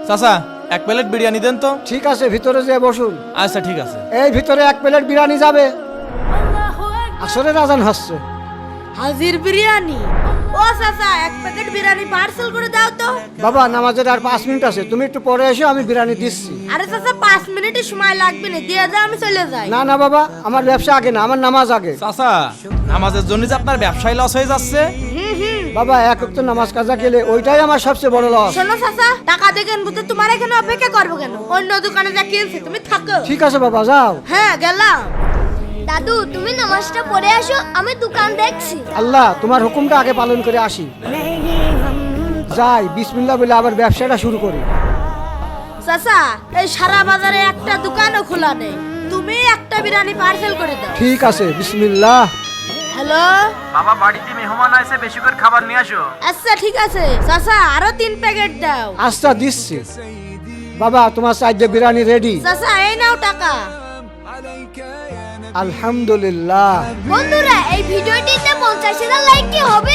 চাচা 1 প্লেট বিরিয়ানি দেন তো। ঠিক আছে, ভিতরে যেয়ে বসুন। আচ্ছা ঠিক আছে। এই ভিতরে 1 প্লেট বিরিয়ানি যাবে। আসরের আজান হচ্ছে। হাজির বিরিয়ানি। ও চাচা 1 প্যাকেট বিরিয়ানি পার্সেল করে দাও তো। বাবা নামাজের আর 5 মিনিট আছে, তুমি একটু পরে এসো, আমি বিরিয়ানি দিচ্ছি। আরে চাচা 5 মিনিটের সময় লাগবে না, দিয়ে দাও আমি চলে যাই। না না বাবা, আমার ব্যবসা আগে না, আমার নামাজ আগে। চাচা নামাজের জন্য যে আপনার ব্যবসায় লস হয়ে যাচ্ছে। বাবা 1 ওয়াক্ত নামাজ কাজা গেলে ওইটাই আমার সবচেয়ে বড় লস। শোনো চাচা, টাকা দেখেন বুঝতে তোমার এখানে অপেক্ষা করবো কেন? অন্য দোকানে যা কিনছে তুমি থাকো। ঠিক আছে বাবা, যাও। হ্যাঁ গেলাম। দাদু তুমি নামাজটা পড়ে আসো, আমি দোকান দেখছি। আল্লাহ তোমার হুকুমটা আগে পালন করে আসি। যাই, বিসমিল্লাহ বলে আবার ব্যবসাটা শুরু করি। চাচা এই সারা বাজারে একটা দোকানও খোলা নেই, তুমি একটা বিরিয়ানি পার্সেল করে দাও। ঠিক আছে, বিসমিল্লাহ। হ্যালো বাবা বাড়িতে মেহমান আছে, বেশি করে খাবার নিয়ে আসো। আচ্ছা ঠিক আছে চাচা, আরো 3 প্যাকেট দাও। আচ্ছা দিচ্ছি। বাবা তোমার সাইডে বিরিয়ানি রেডি। চাচা এই নাও টাকা। আলহামদুলিল্লাহ। বন্ধুরা এই ভিডিওটিতে 50,000 লাইক কি হবে?